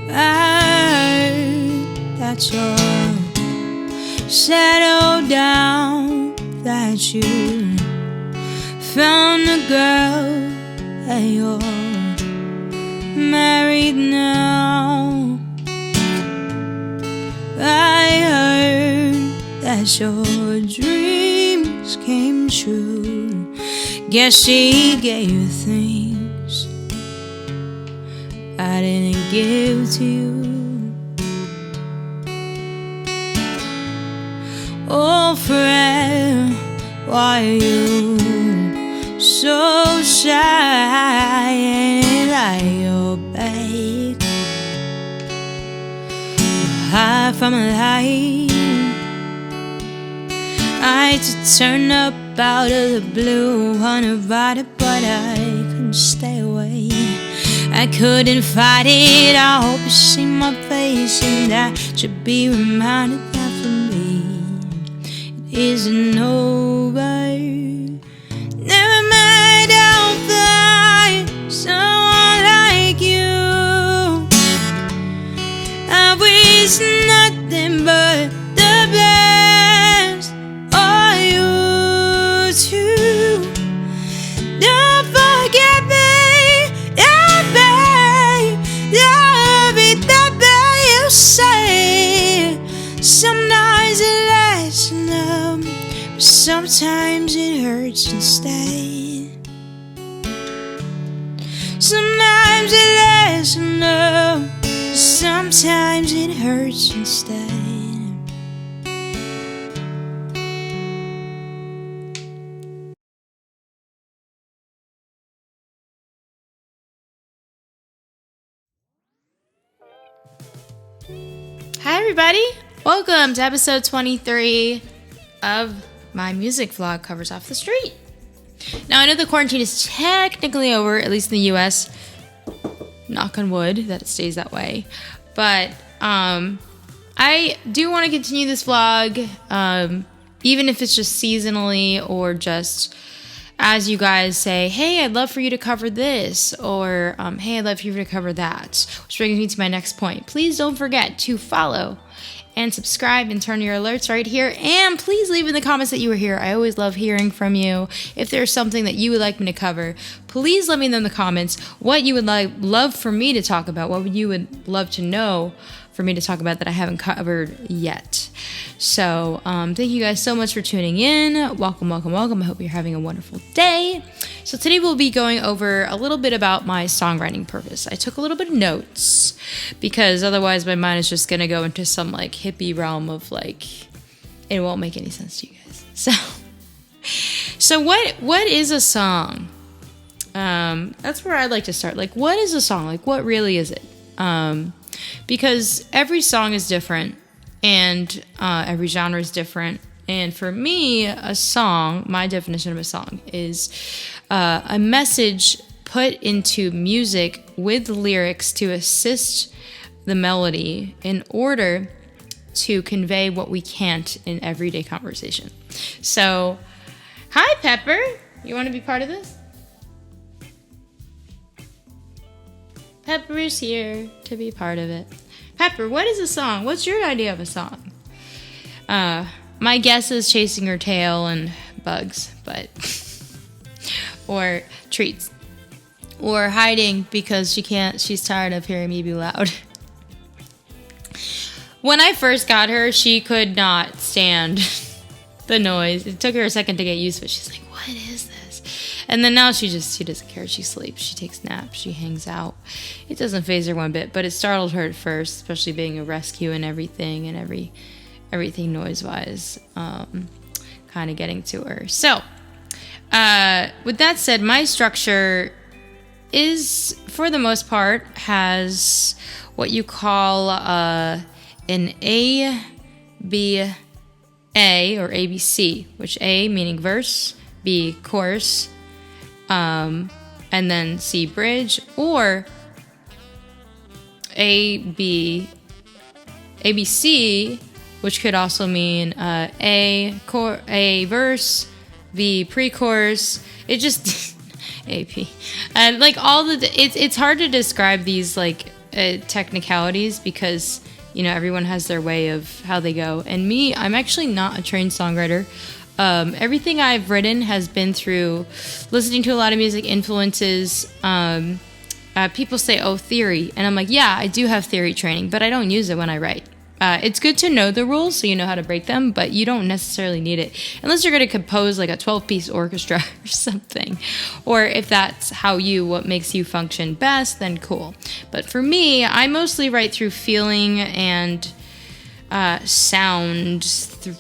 I heard that you're settled down, that you found a girl and you're married now. I heard that your dreams came true. Guess she gave you things I didn't give to you. Oh friend, why are you so shy and like your babe? Hide from a light. I had to turn up out of the blue, uninvited, but I couldn't stay away. I couldn't fight it. I hope you see my face and that you'll be reminded that for me it isn't over. Never mind, I'll find someone like you. I wish nothing but the best for you too. Don't forget me, yeah, babe. I'll be the way you say. Sometimes it lasts enough, but sometimes it hurts instead. Sometimes it lasts enough, but sometimes it hurts instead. Hi everybody, welcome to episode 23 of my music vlog, Covers Off the Street. Now I know the quarantine is technically over, at least in the US, knock on wood that it stays that way, but I do want to continue this vlog, even if it's just seasonally or just as you guys say, hey, I'd love for you to cover this, or hey, I'd love for you to cover that. Which brings me to my next point. Please don't forget to follow and subscribe and turn your alerts right here. And please leave in the comments that you were here. I always love hearing from you. If there's something that you would like me to cover, please let me know in the comments what you would love for me to talk about, what you would love to know for me to talk about that I haven't covered yet. So thank you guys so much for tuning in. Welcome, welcome, welcome. I hope you're having a wonderful day. So today we'll be going over a little bit about my songwriting purpose. I took a little bit of notes because otherwise my mind is just gonna go into some like hippie realm of like, it won't make any sense to you guys. So what is a song? That's where I'd like to start. Like, what is a song? Like, what really is it? Because every song is different and every genre is different. And for me, a song, my definition of a song is a message put into music with lyrics to assist the melody in order to convey what we can't in everyday conversation. So, hi Pepper, you want to be part of this? Pepper is here to be part of it. Pepper, what is a song? What's your idea of a song? My guess is chasing her tail and bugs, but or treats. Or hiding because she's tired of hearing me be loud. When I first got her, she could not stand the noise. It took her a second to get used to it. She's like, what is this? And then now she doesn't care. She sleeps. She takes naps. She hangs out. It doesn't faze her one bit, but it startled her at first, especially being a rescue and everything and everything noise-wise, kind of getting to her. So, with that said, my structure is, for the most part, has what you call an A, B, A, or ABC, which A meaning verse, B chorus, and then C bridge, or ABC, which could also mean A verse, B pre-chorus. It just AP, and like all the it's hard to describe these like technicalities because, you know, everyone has their way of how they go. And me, I'm actually not a trained songwriter. Everything I've written has been through listening to a lot of music influences. People say, oh, theory. And I'm like, yeah, I do have theory training, but I don't use it when I write. It's good to know the rules so you know how to break them, but you don't necessarily need it unless you're going to compose like a 12-piece orchestra or something. Or if that's what makes you function best, then cool. But for me, I mostly write through feeling and sound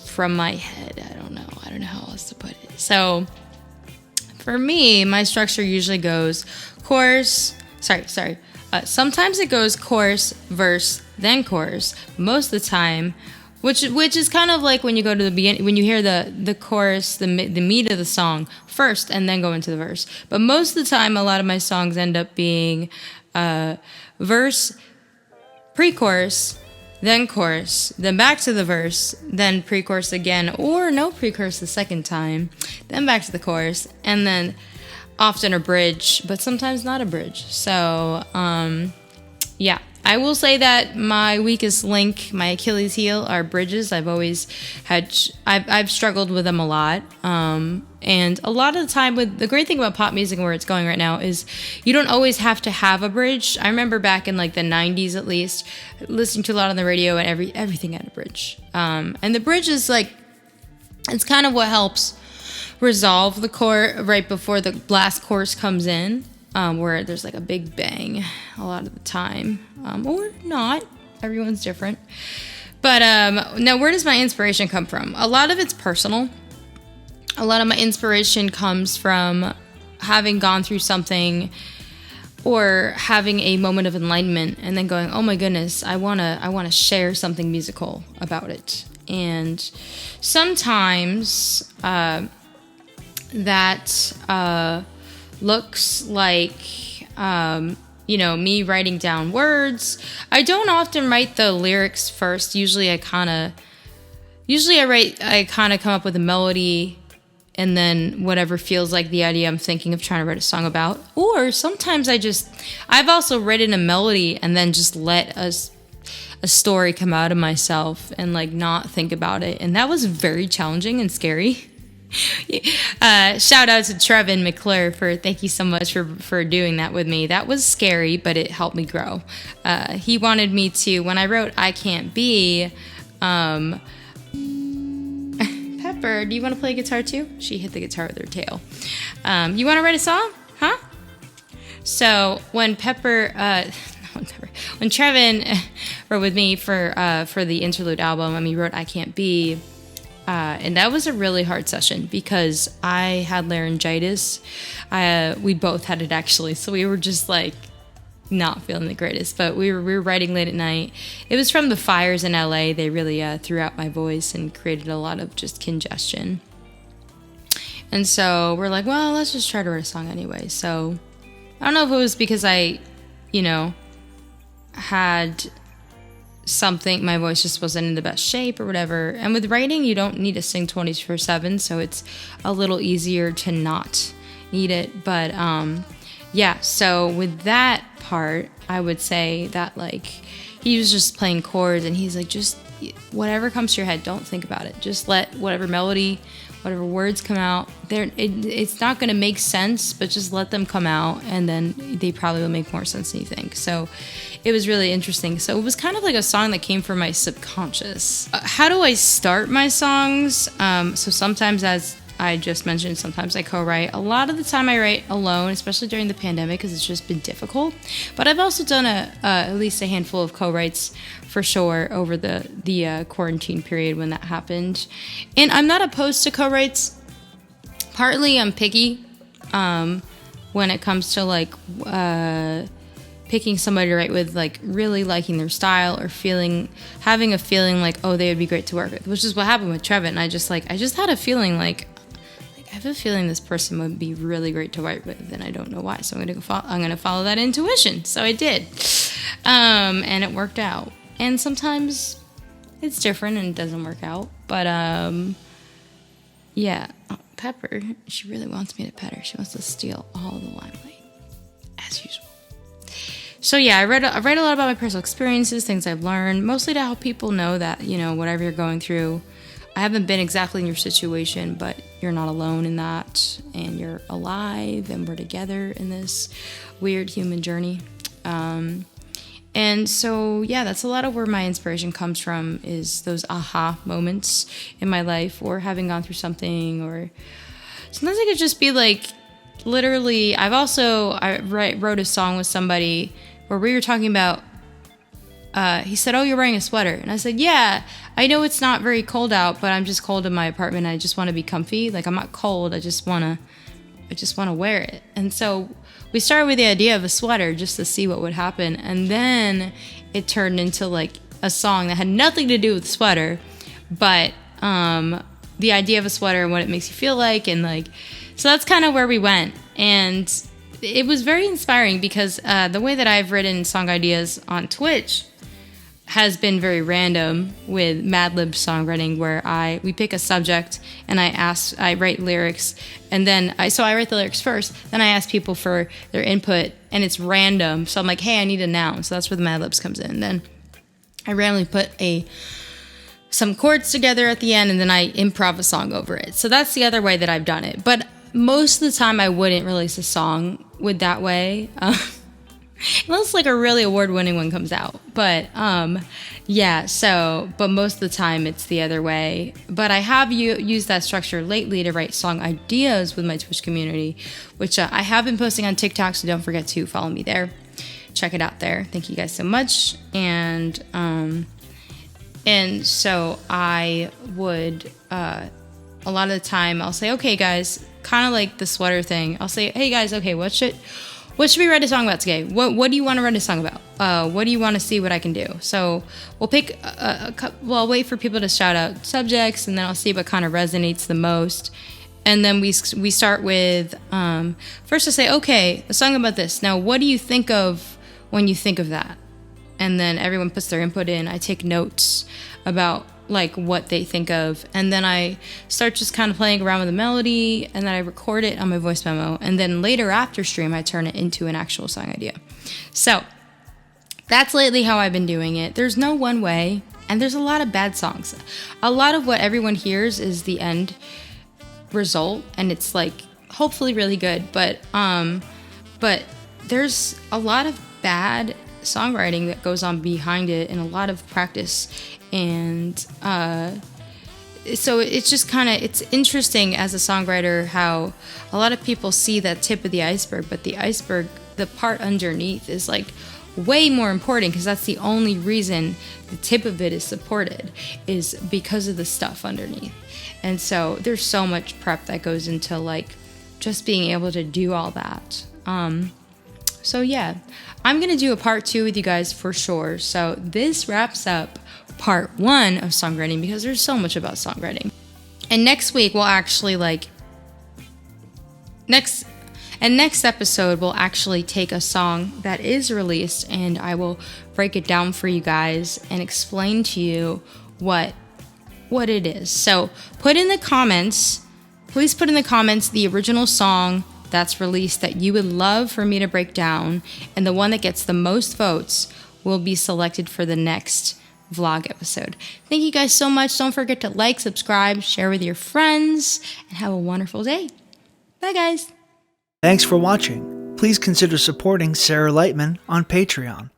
from my head. I don't know how else to put it. So for me, my structure usually goes chorus. Sometimes it goes chorus, verse, then chorus. Most of the time, which is kind of like when you go to the beginning, when you hear the chorus, the meat of the song first, and then go into the verse. But most of the time, a lot of my songs end up being verse, pre-chorus, then chorus, then back to the verse, then pre-chorus again, or no pre-chorus the second time, then back to the chorus, and then often a bridge, but sometimes not a bridge. So, yeah. I will say that my weakest link, my Achilles heel, are bridges. I've struggled with them a lot. And a lot of the time the great thing about pop music and where it's going right now is you don't always have to have a bridge. I remember back in like the 90s at least, listening to a lot on the radio and everything had a bridge. And the bridge is like, it's kind of what helps resolve the chord right before the last chorus comes in. Where there's like a big bang a lot of the time, or not. Everyone's different. But now, where does my inspiration come from? A lot of it's personal. A lot of my inspiration comes from having gone through something or having a moment of enlightenment and then going, oh my goodness, I wanna share something musical about it. And sometimes that looks like, me writing down words. I don't often write the lyrics first. Usually I kind of come up with a melody and then whatever feels like the idea I'm thinking of trying to write a song about. Or sometimes I've also written a melody and then just let a story come out of myself and like not think about it. And that was very challenging and scary. Shout out to Trevin McClure thank you so much for doing that with me. That was scary, but it helped me grow. He wanted me to, when I wrote I Can't Be, Pepper, do you want to play guitar too? She hit the guitar with her tail. You want to write a song? Huh? So when when Trevin wrote with me for the interlude album, he wrote I Can't Be. And that was a really hard session because I had laryngitis. We both had it actually. So we were just like not feeling the greatest, but we were writing late at night. It was from the fires in LA. They really threw out my voice and created a lot of just congestion. And so we're like, well, let's just try to write a song anyway. So I don't know if it was because I, had something, my voice just wasn't in the best shape or whatever. And with writing, you don't need to sing 24/7, so it's a little easier to not need it. But so with that part, I would say that like he was just playing chords and he's like, just whatever comes to your head, don't think about it. Just let whatever melody, whatever words come out. It's not going to make sense, but just let them come out, and then they probably will make more sense than you think. So it was really interesting. So it was kind of like a song that came from my subconscious. How do I start my songs? So sometimes, as I just mentioned, sometimes I co-write. A lot of the time I write alone, especially during the pandemic, because it's just been difficult. But I've also done at least a handful of co-writes for sure over the quarantine period when that happened. And I'm not opposed to co-writes. Partly I'm picky when it comes to like picking somebody to write with, like really liking their style or having a feeling like, oh, they would be great to work with, which is what happened with Trevin. I just had a feeling like I have a feeling this person would be really great to write with, and I don't know why. So I'm gonna follow that intuition. So I did, and it worked out. And sometimes it's different and it doesn't work out. But yeah, Pepper, she really wants me to pet her. She wants to steal all the limelight, as usual. So yeah, I write a lot about my personal experiences, things I've learned, mostly to help people know that, you know, whatever you're going through, I haven't been exactly in your situation, but you're not alone in that, and you're alive, and we're together in this weird human journey. And so, yeah, that's a lot of where my inspiration comes from, is those aha moments in my life, or having gone through something, or sometimes it could just be like, literally, I wrote a song with somebody where we were talking about, he said, "Oh, you're wearing a sweater." And I said, "Yeah, I know it's not very cold out, but I'm just cold in my apartment. I just want to be comfy. Like, I'm not cold. I just want to wear it." And so we started with the idea of a sweater just to see what would happen. And then it turned into like a song that had nothing to do with the sweater, but the idea of a sweater and what it makes you feel like. And like, so that's kind of where we went. And it was very inspiring because the way that I've written song ideas on Twitch has been very random with Mad Lib songwriting, where we pick a subject and I write lyrics, and then I write the lyrics first, then I ask people for their input, and it's random. So I'm like, hey, I need a noun. So that's where the Mad Libs comes in. Then I randomly put some chords together at the end, and then I improv a song over it. So that's the other way that I've done it. But most of the time I wouldn't release a song with that way. Unless like a really award-winning one comes out. But yeah, so, but most of the time it's the other way. But I have used that structure lately to write song ideas with my Twitch community, which I have been posting on TikTok, so don't forget to follow me there. Check it out there. Thank you guys so much. And so I would, a lot of the time I'll say, okay guys, kind of like the sweater thing. I'll say, hey guys, okay, what should we write a song about today? What do you want to write a song about? What do you want to see what I can do? So we'll pick I'll wait for people to shout out subjects, and then I'll see what kind of resonates the most. And then we start with, first to say, okay, a song about this. Now, what do you think of when you think of that? And then everyone puts their input in. I take notes about like what they think of, and then I start just kind of playing around with the melody, and then I record it on my voice memo, and then later after stream I turn it into an actual song idea. So that's lately how I've been doing it. There's no one way, and there's a lot of bad songs. A lot of what everyone hears is the end result, and it's like hopefully really good, but there's a lot of bad songwriting that goes on behind it, and a lot of practice. And so it's just kind of, it's interesting as a songwriter how a lot of people see that tip of the iceberg, but the iceberg, the part underneath, is like way more important, because that's the only reason the tip of it is supported, is because of the stuff underneath. And so there's so much prep that goes into like just being able to do all that. So yeah, I'm gonna do a part 2 with you guys for sure. So this wraps up part 1 of songwriting, because there's so much about songwriting. And next week we'll actually next episode we'll actually take a song that is released, and I will break it down for you guys and explain to you what it is. So please put in the comments the original song that's released that you would love for me to break down, and the one that gets the most votes will be selected for the next vlog episode. Thank you guys so much. Don't forget to like, subscribe, share with your friends, and have a wonderful day. Bye guys. Thanks for watching. Please consider supporting Sarah Lightman on Patreon.